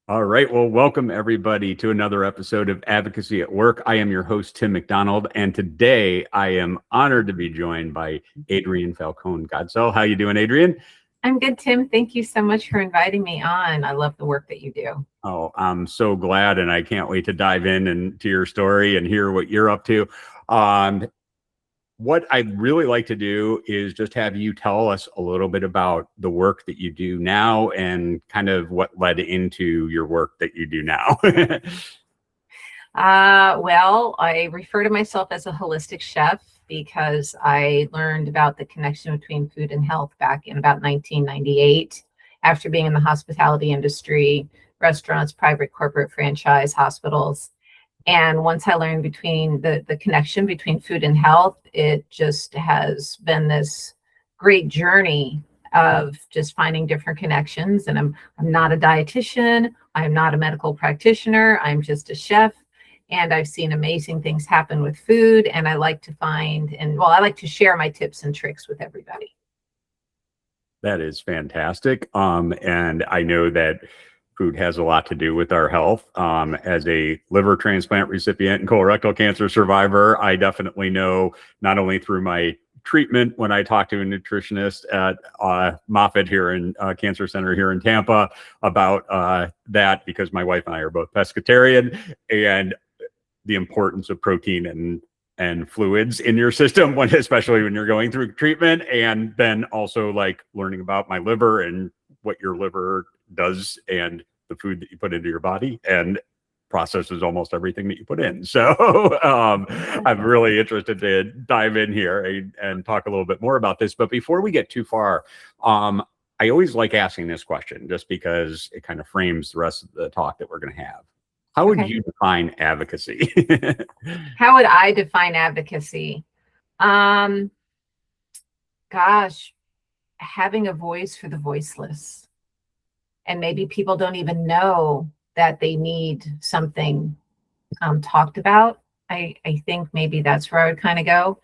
All right. Well, welcome everybody to another episode of Advocacy at Work. I am your host, Tim McDonald, and today I am honored to be joined by Adrienne Falcone Godsell. How you doing, Adrienne? I'm good, Tim. Thank you so much for inviting me on. I love the work that you do. Oh, I'm so glad, and I can't wait to dive in and to your story and hear what you're up to. Um, what I'd really like to do is just have you tell us a little bit about the work that you do now and kind of what led into your work that you do now. Well, I refer to myself as a holistic chef because I learned about the connection between food and health back in about 1998 after being in the hospitality industry, restaurants, private, corporate, franchise, hospitals. And once I learned between the connection between food and health, it just has been this great journey of just finding different connections. And I'm not a dietitian, I'm not a medical practitioner, I'm just a chef. And I've seen amazing things happen with food. And I like to I like to share my tips and tricks with everybody. That is fantastic. And I know that food has a lot to do with our health. As a liver transplant recipient and colorectal cancer survivor, I definitely know, not only through my treatment when I talk to a nutritionist at Moffitt here in Cancer Center here in Tampa about that, because my wife and I are both pescatarian, and the importance of protein and fluids in your system, especially when you're going through treatment. And then also like learning about my liver and what your liver does and the food that you put into your body and processes almost everything that you put in. So I'm really interested to dive in here and talk a little bit more about this. But before we get too far, I always like asking this question just because it kind of frames the rest of the talk that we're going to have. How would you define advocacy? How would I define advocacy? Gosh, having a voice for the voiceless. And maybe people don't even know that they need something talked about. I think maybe that's where I would kind of go.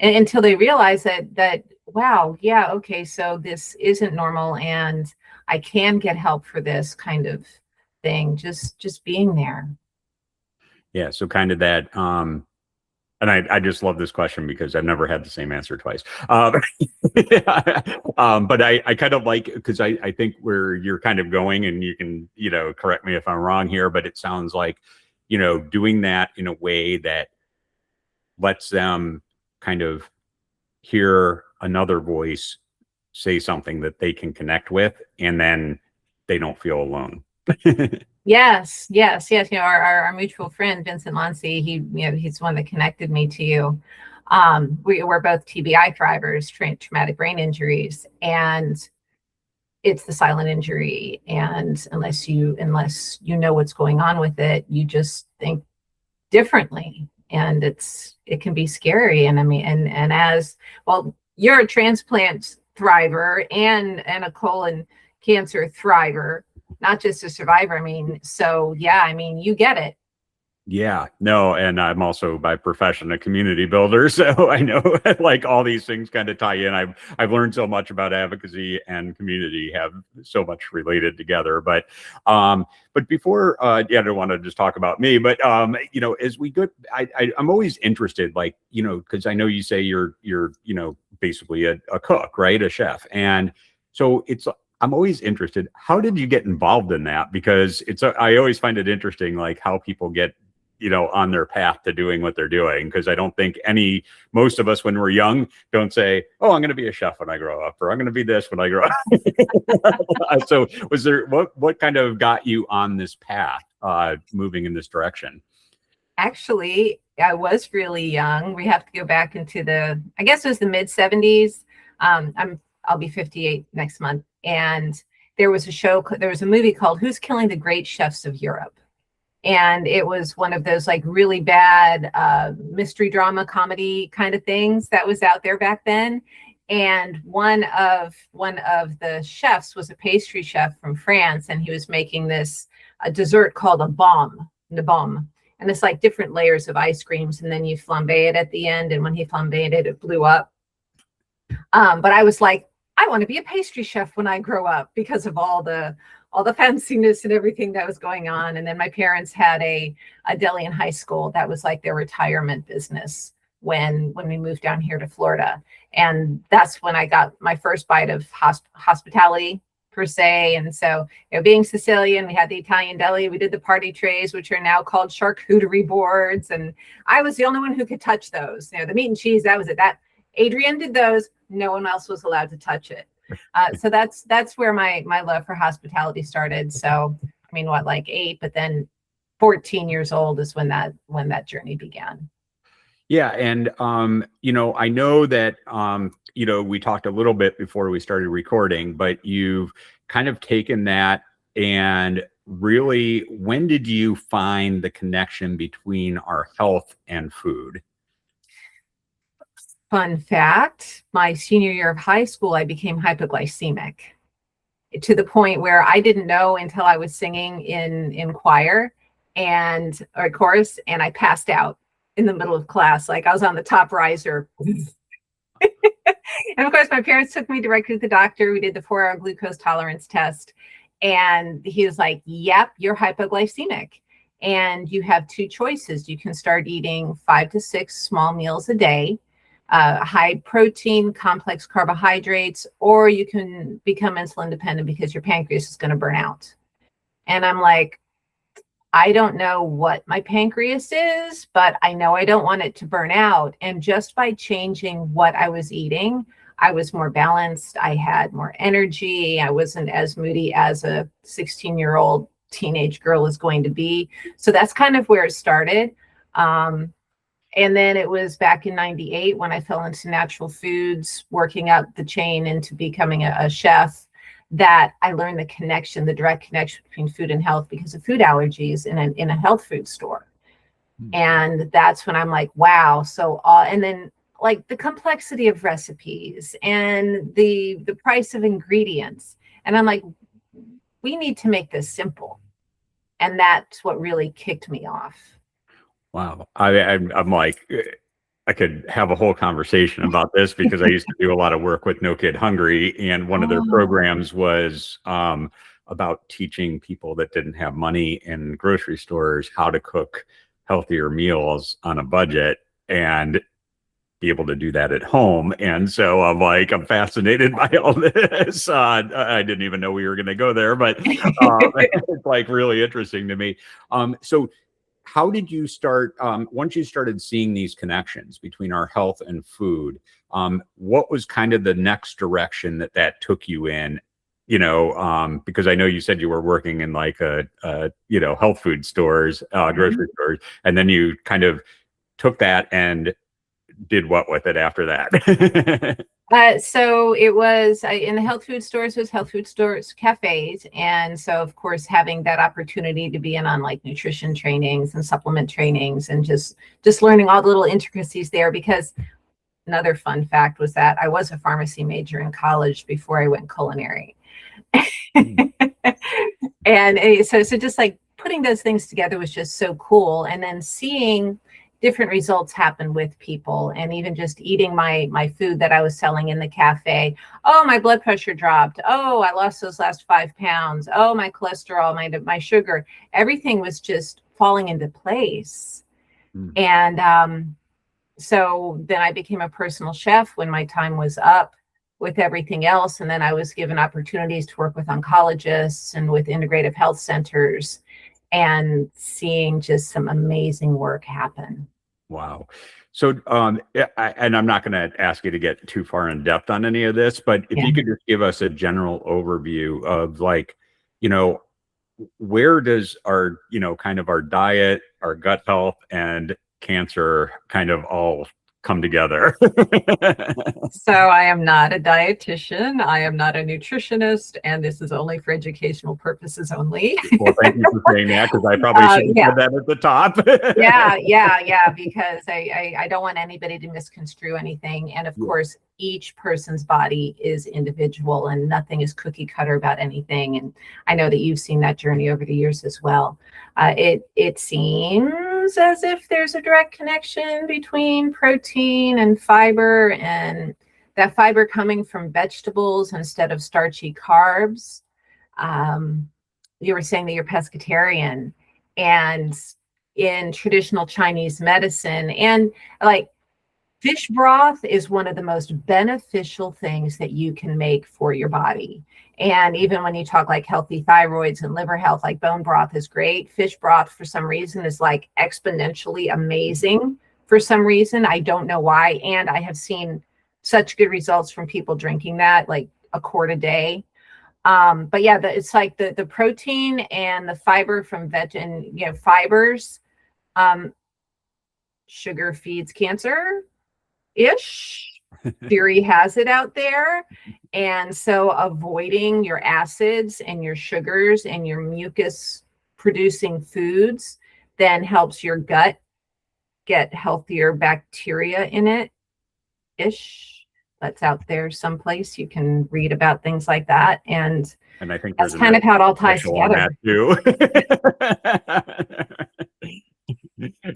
Until they realize that, wow, yeah, okay, so this isn't normal and I can get help for this kind of thing, just being there. Yeah, so kind of that, and I just love this question because I've never had the same answer twice. But I kind of like, because I think where you're kind of going, and you can, correct me if I'm wrong here, but it sounds like, doing that in a way that lets them kind of hear another voice say something that they can connect with, and then they don't feel alone. Yes. Our mutual friend Vincent Lancey, he's the one that connected me to you. We're both TBI thrivers, traumatic brain injuries, and it's the silent injury. And unless you know what's going on with it, you just think differently, and it can be scary. And I mean, and as well, you're a transplant thriver and a colon cancer thriver, not just a survivor. I mean, so yeah, I mean, you get it. Yeah, no, and I'm also by profession a community builder, so I know like all these things kind of tie in. I've learned so much about advocacy and community have so much related together. But before, I don't want to just talk about me, but as we go, I'm always interested, like because I know you say you're basically a cook, right, a chef, and so I'm always interested. How did you get involved in that? Because I always find it interesting, like how people get, on their path to doing what they're doing. Because I don't think most of us when we're young don't say, oh, I'm going to be a chef when I grow up, or I'm going to be this when I grow up. So was there, what kind of got you on this path, moving in this direction? Actually, I was really young. We have to go back into I guess it was the mid 70s. I'll be 58 next month. And there was a movie called Who's Killing the Great Chefs of Europe? And it was one of those like really bad mystery drama comedy kind of things that was out there back then. And one of the chefs was a pastry chef from France, and he was making a dessert called a bombe. And it's like different layers of ice creams, and then you flambe it at the end. And when he flambéed it, it blew up. But I was like, I want to be a pastry chef when I grow up because of all the all the fanciness and everything that was going on. And then my parents had a deli in high school that was like their retirement business when we moved down here to Florida. And that's when I got my first bite of hospitality per se. And so, being Sicilian, we had the Italian deli, we did the party trays, which are now called charcuterie boards. And I was the only one who could touch those. The meat and cheese, that was it. That Adrienne did those. No one else was allowed to touch it. So that's where my love for hospitality started. So, I mean, like 8, but then 14 years old is when that journey began. Yeah. And, I know that, we talked a little bit before we started recording, but you've kind of taken that and really, when did you find the connection between our health and food? Fun fact, my senior year of high school, I became hypoglycemic to the point where I didn't know until I was singing in choir or chorus, and I passed out in the middle of class. Like I was on the top riser. And of course, my parents took me directly to the doctor. We did the 4-hour glucose tolerance test. And he was like, yep, you're hypoglycemic. And you have 2 choices. You can start eating 5 to 6 small meals a day, high protein, complex carbohydrates, or you can become insulin dependent because your pancreas is going to burn out. And I'm like, I don't know what my pancreas is, but I know I don't want it to burn out. And just by changing what I was eating, I was more balanced. I had more energy. I wasn't as moody as a 16-year-old teenage girl is going to be. So that's kind of where it started. And then it was back in 98 when I fell into natural foods, working up the chain into becoming a chef, that I learned the direct connection between food and health because of food allergies in a health food store. And that's when I'm like, wow. So, and then like the complexity of recipes and the price of ingredients. And I'm like, we need to make this simple. And that's what really kicked me off. Wow. I'm like, I could have a whole conversation about this because I used to do a lot of work with No Kid Hungry, and one of their programs was about teaching people that didn't have money in grocery stores how to cook healthier meals on a budget and be able to do that at home. And so I'm fascinated by all this. I didn't even know we were going to go there, but it's like really interesting to me. So how did you start, once you started seeing these connections between our health and food, what was kind of the next direction that took you in? Because I know you said you were working in like health food stores, grocery stores, and then you kind of took that and did what with it after that? So it was in the health food stores, it was health food stores, cafes. And so, of course, having that opportunity to be in on like nutrition trainings and supplement trainings and just learning all the little intricacies there. Because another fun fact was that I was a pharmacy major in college before I went culinary. And so just like putting those things together was just so cool. And then seeing different results happen with people, and even just eating my food that I was selling in the cafe. Oh, my blood pressure dropped. Oh, I lost those last 5 pounds. Oh, my cholesterol, my sugar, everything was just falling into place. And so then I became a personal chef when my time was up with everything else. And then I was given opportunities to work with oncologists and with integrative health centers, and seeing just some amazing work happen. Wow. So, and I'm not going to ask you to get too far in depth on any of this, but if you could just give us a general overview of like, where does our, kind of our diet, our gut health, and cancer kind of all come together? So I am not a dietitian. I am not a nutritionist, and this is only for educational purposes only. Well, thank you for saying that, because I probably should have said that at the top. Yeah, because I don't want anybody to misconstrue anything. And of course, each person's body is individual and nothing is cookie cutter about anything. And I know that you've seen that journey over the years as well. It seems as if there's a direct connection between protein and fiber, and that fiber coming from vegetables instead of starchy carbs. you were saying that you're pescatarian, and in traditional Chinese medicine, and like fish broth is one of the most beneficial things that you can make for your body. And even when you talk like healthy thyroids and liver health, like bone broth is great. Fish broth, for some reason, is like exponentially amazing for some reason. I don't know why. And I have seen such good results from people drinking that, like a quart a day. But yeah, it's like the protein and the fiber from veg and, you know, fibers. Sugar feeds cancer ish. Theory has it out there. And so avoiding your acids and your sugars and your mucus producing foods then helps your gut get healthier bacteria in it ish. That's out there someplace. You can read about things like that. And I think that's kind of how it all ties together. Too.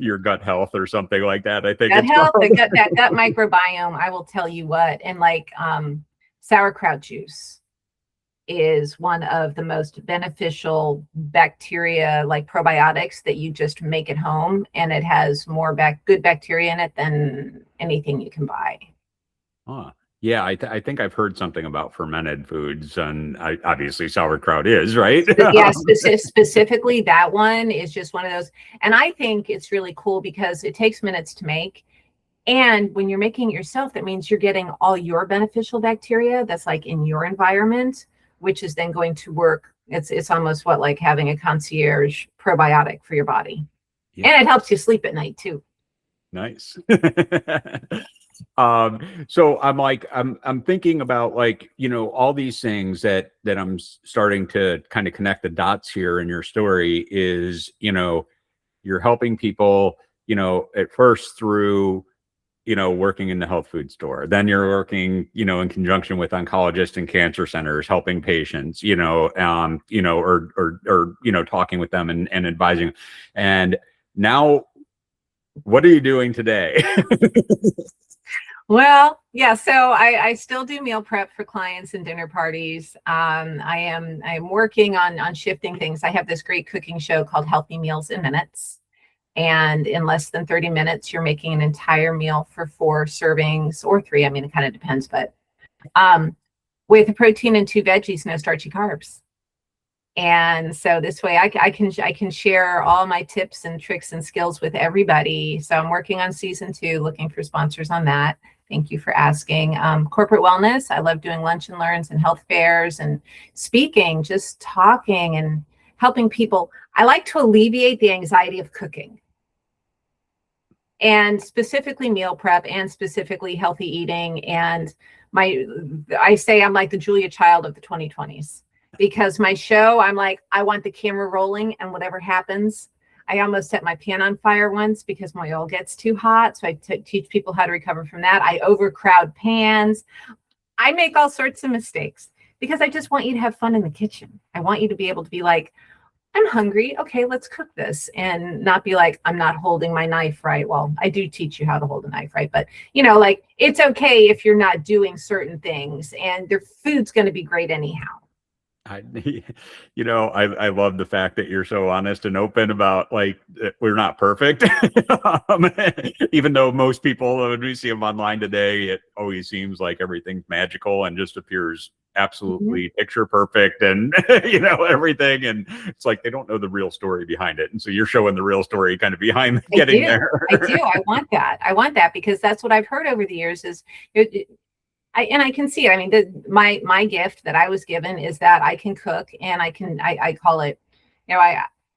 Your gut health or something like that. I think gut health, that gut microbiome. I will tell you what, and like sauerkraut juice is one of the most beneficial bacteria, like probiotics, that you just make at home, and it has more good bacteria in it than anything you can buy. Huh. Yeah, I think I've heard something about fermented foods, and obviously sauerkraut is, right? Yeah, specifically that one is just one of those. And I think it's really cool because it takes minutes to make. And when you're making it yourself, that means you're getting all your beneficial bacteria that's like in your environment, which is then going to work. It's almost what, like having a concierge probiotic for your body. Yeah. And it helps you sleep at night too. Nice. So I'm thinking about, like, you know, all these things that I'm starting to kind of connect the dots here in your story is, you know, you're helping people, you know, at first through, you know, working in the health food store. Then you're working, you know, in conjunction with oncologists and cancer centers, helping patients, you know, or, you know, talking with them and advising. And now, what are you doing today? Well, yeah, so I still do meal prep for clients and dinner parties. I'm working on shifting things. I have this great cooking show called Healthy Meals in Minutes. And in less than 30 minutes, you're making an entire meal for 4 servings or 3. I mean, it kind of depends, but with a protein and 2 veggies, no starchy carbs. And so this way I can share all my tips and tricks and skills with everybody. So I'm working on season 2, looking for sponsors on that. Thank you for asking. Corporate wellness. I love doing lunch and learns and health fairs and speaking, just talking and helping people. I like to alleviate the anxiety of cooking, and specifically meal prep, and specifically healthy eating. And I say I'm like the Julia Child of the 2020s. Because my show, I'm like, I want the camera rolling, and whatever happens. I almost set my pan on fire once because my oil gets too hot. So I teach people how to recover from that. I overcrowd pans. I make all sorts of mistakes because I just want you to have fun in the kitchen. I want you to be able to be like, I'm hungry. Okay, let's cook this, and not be like, I'm not holding my knife right. Well, I do teach you how to hold a knife right, but you know, like, it's okay if you're not doing certain things, and their food's going to be great anyhow. You know, I love the fact that you're so honest and open about, like, we're not perfect. Even though most people, when we see them online today, it always seems like everything's magical and just appears absolutely picture perfect, and you know, everything. And it's like they don't know the real story behind it. And so you're showing the real story kind of behind getting there. I do. I want that because that's what I've heard over the years is I can see it. I mean, my gift that I was given is that I can cook, and I call it, you know,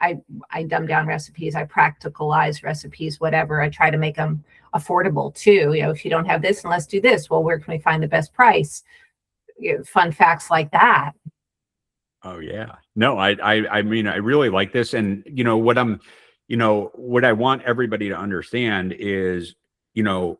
I dumb down recipes, I practicalize recipes, whatever. I try to make them affordable too. You know, if you don't have this, and let's do this. Well, where can we find the best price? You know, fun facts like that. Oh yeah. No, I mean, I really like this. And you know, what I want everybody to understand is, you know,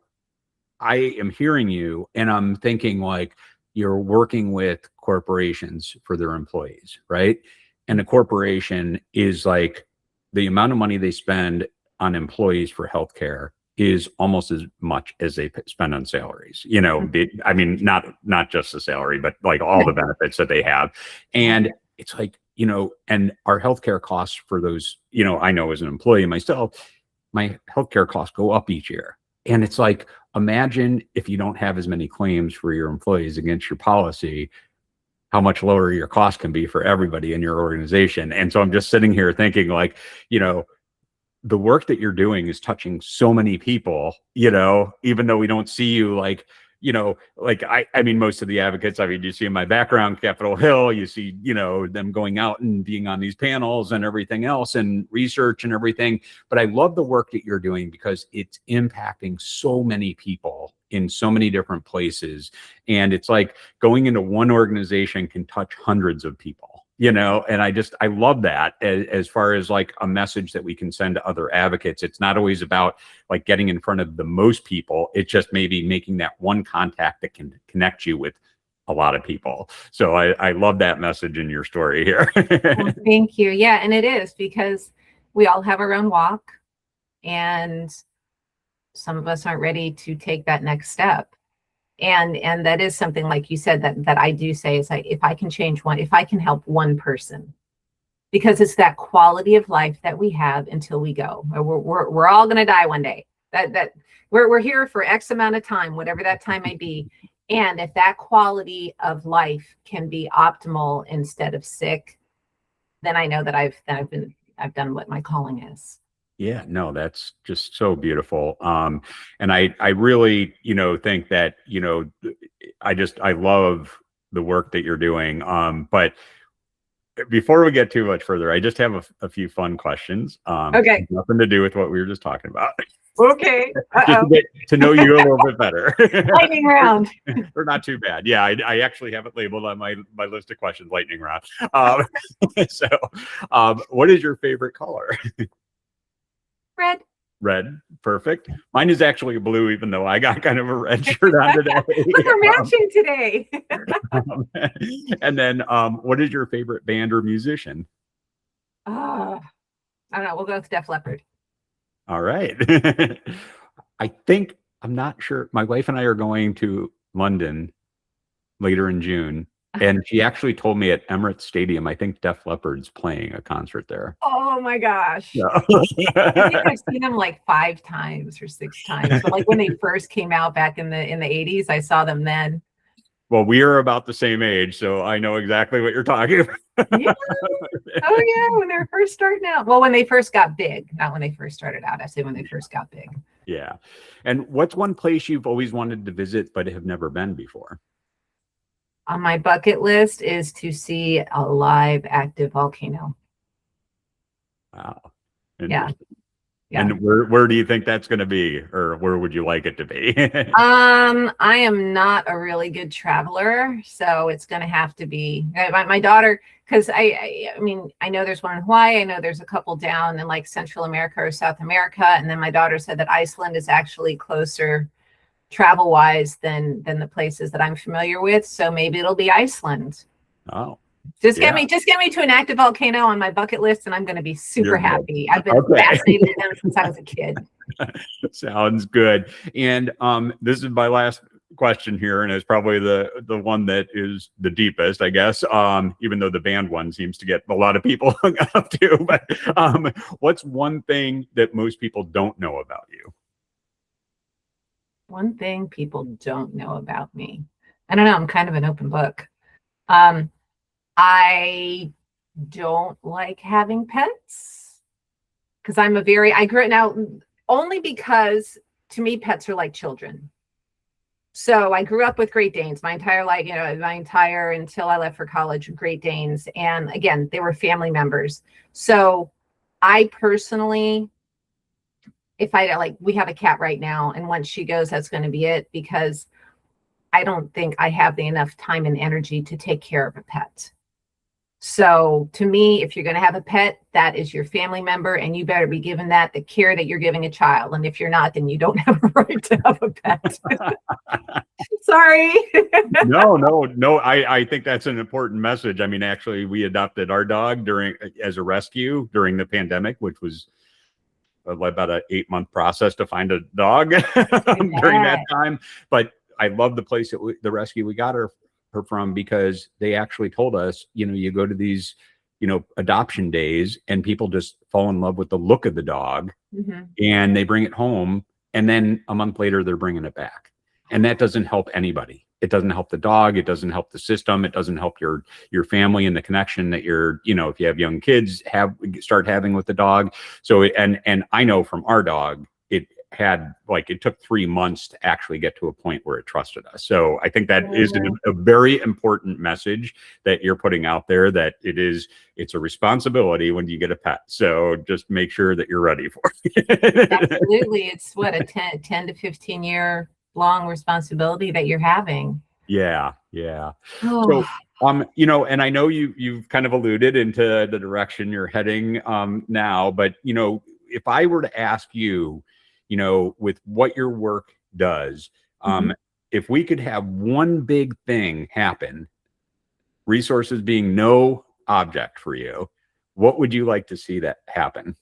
I am hearing you, and I'm thinking, like, you're working with corporations for their employees, right? And a corporation is like, the amount of money they spend on employees for healthcare is almost as much as they spend on salaries. You know, I mean, not just the salary, but like all the benefits that they have. And it's like, and our healthcare costs for those, I know as an employee myself, my healthcare costs go up each year. And it's like, imagine if you don't have as many claims for your employees against your policy, how much lower your cost can be for everybody in your organization. And so I'm just sitting here thinking like, the work that you're doing is touching so many people, even though we don't see you like, like I mean, most of the advocates, I mean, you see in my background, Capitol Hill, you see, them going out and being on these panels and everything else and research and everything. But I love the work that you're doing because it's impacting so many people in so many different places. And it's like going into one organization can touch hundreds of people. And I love that as far as like a message that we can send to other advocates. It's not always about like getting in front of the most people. It's just maybe making that one contact that can connect you with a lot of people. So I love that message in your story here. Well, thank you. Yeah. And it is because we all have our own walk and some of us aren't ready to take that next step. And that is something, like you said, that I do say is like, if I can change one, if I can help one person, because it's that quality of life that we have until we go. We're all going to die one day. That we're here for X amount of time, whatever that time may be. And if that quality of life can be optimal instead of sick, then I know that I've done what my calling is. Yeah, no, that's just so beautiful. And I really, think that, I love the work that you're doing. But before we get too much further, I just have a few fun questions. Okay. Nothing to do with what we were just talking about. Okay. Just to get to know you a little bit better. Lightning round. Or not too bad. Yeah, I actually have it labeled on my list of questions, lightning round. So what is your favorite color? Red. Red. Perfect. Mine is actually blue, even though I got kind of a red shirt on today. Look, we're matching today. And then what is your favorite band or musician? I don't know. We'll go with Def Leppard. All right. I'm not sure. My wife and I are going to London later in June. And she actually told me at Emirates Stadium, I think Def Leppard's playing a concert there. Oh my gosh. Yeah. I think I've seen them like 5 times or 6 times. But like when they first came out back in the 80s, I saw them then. Well, we are about the same age, so I know exactly what you're talking about. Yeah. Oh yeah, when they're first starting out. Well, when they first got big, not when they first started out. I say when they first got big. Yeah. And what's one place you've always wanted to visit but have never been before? On my bucket list is to see a live active volcano. Wow. Yeah. And where do you think that's going to be, or where would you like it to be? I am not a really good traveler, so it's going to have to be my daughter, because I mean, I know there's one in Hawaii. I know there's a couple down in like Central America or South America, and then my daughter said that Iceland is actually closer travel wise than the places that I'm familiar with. So maybe it'll be Iceland. Oh, just get me to an active volcano on my bucket list, and I'm going to be super happy. I've been fascinated with them since I was a kid. Sounds good. And this is my last question here, and it's probably the one that is the deepest, I guess. Even though the band one seems to get a lot of people hung up to. But what's one thing that most people don't know about you? One thing people don't know about me. I don't know. I'm kind of an open book. I don't like having pets because I grew up now only because to me, pets are like children. So I grew up with Great Danes my entire life, until I left for college, Great Danes. And again, they were family members. So I personally, we have a cat right now, and once she goes, that's going to be it, because I don't think I have enough time and energy to take care of a pet. So to me, if you're going to have a pet, that is your family member, and you better be given the care that you're giving a child. And if you're not, then you don't have a right to have a pet. Sorry. No. I think that's an important message. I mean, actually, we adopted our dog as a rescue during the pandemic, which was about an 8-month process to find a dog during that time. But I love the place the rescue we got her from, because they actually told us, you go to these adoption days, and people just fall in love with the look of the dog, and they bring it home, and then a month later they're bringing it back, and that doesn't help anybody. It doesn't help the dog. It doesn't help the system. It doesn't help your family and the connection that if you have young kids, start having with the dog. So, and I know from our dog, it took 3 months to actually get to a point where it trusted us. So I think that is a very important message that you're putting out there, that it's a responsibility when you get a pet. So just make sure that you're ready for it. Absolutely. It's what, a 10 to 15 year long responsibility that you're having. Yeah. So, and I know you've kind of alluded into the direction you're heading now, but if I were to ask you, with what your work does, if we could have one big thing happen, resources being no object for you, what would you like to see that happen?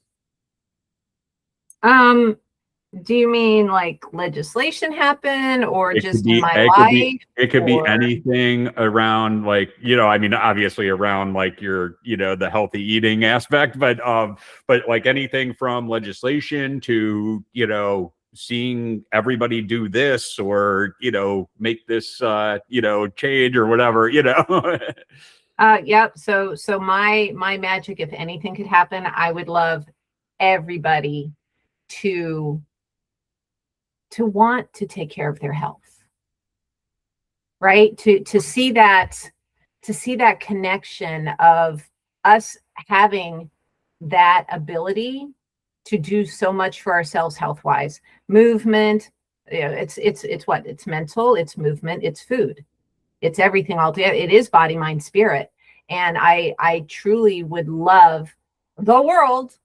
Do you mean like legislation happen, or just in my life? It could be or anything around, obviously around your, the healthy eating aspect, but like anything from legislation to, seeing everybody do this, or, make this, change or whatever, Yep. So my magic, if anything could happen, I would love everybody to want to take care of their health, right? To see that connection of us having that ability to do so much for ourselves health wise. Movement, it's what? It's mental, it's movement, it's food, it's everything all together. It is body, mind, spirit. And I truly would love the world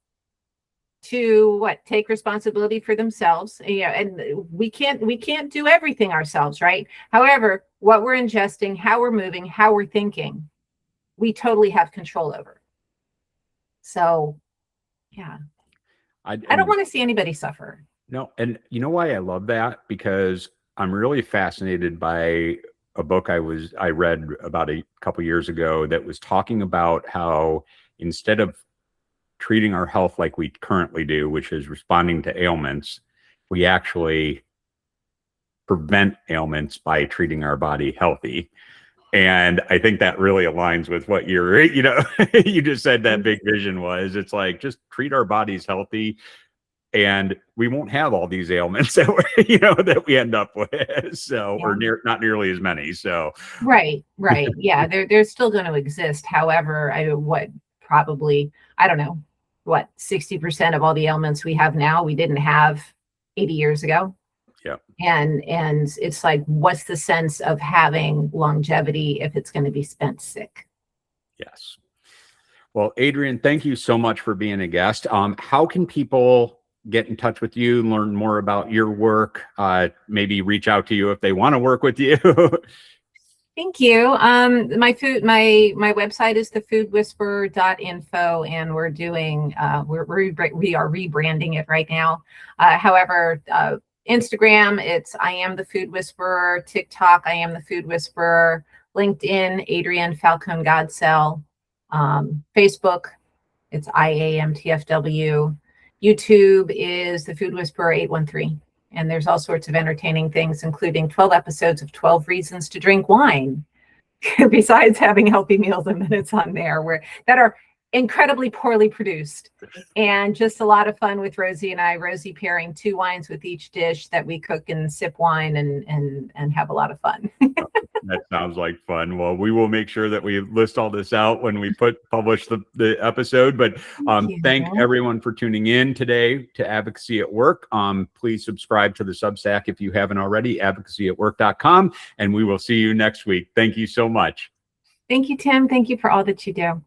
to take responsibility for themselves. And we can't do everything ourselves, right? However, what we're ingesting, how we're moving, how we're thinking, we totally have control over. So yeah, I don't want to see anybody suffer. No. And you know why I love that? Because I'm really fascinated by a book I read about a couple years ago that was talking about how, instead of treating our health like we currently do, which is responding to ailments, we actually prevent ailments by treating our body healthy. And I think that really aligns with what you're, you just said that big vision was. It's like, just treat our bodies healthy, and we won't have all these ailments that that we end up with. So, or not nearly as many. So, right. Yeah, they're still going to exist. However, I don't know, 60% of all the ailments we have now, we didn't have 80 years ago. Yeah. And it's like, what's the sense of having longevity if it's going to be spent sick? Yes. Well, Adrienne, thank you so much for being a guest. How can people get in touch with you, learn more about your work, maybe reach out to you if they want to work with you? Thank you. My website is thefoodwhisperer.info, and we're doing we are rebranding it right now. However, Instagram, it's I Am the Food Whisperer. TikTok, I Am the Food Whisperer. LinkedIn, Adrienne Falcone Godsell. Facebook, it's IAMTFW. YouTube is the Food Whisperer 813. And there's all sorts of entertaining things, including 12 episodes of 12 Reasons to Drink Wine, besides having healthy meals and minutes on there that are incredibly poorly produced, and just a lot of fun with Rosie and I. Rosie pairing 2 wines with each dish that we cook and sip wine and have a lot of fun. That sounds like fun. Well, we will make sure that we list all this out when we publish the episode. But thank everyone for tuning in today to Advocacy at Work. Please subscribe to the Substack if you haven't already, advocacyatwork.com, and we will see you next week. Thank you so much. Thank you, Tim. Thank you for all that you do.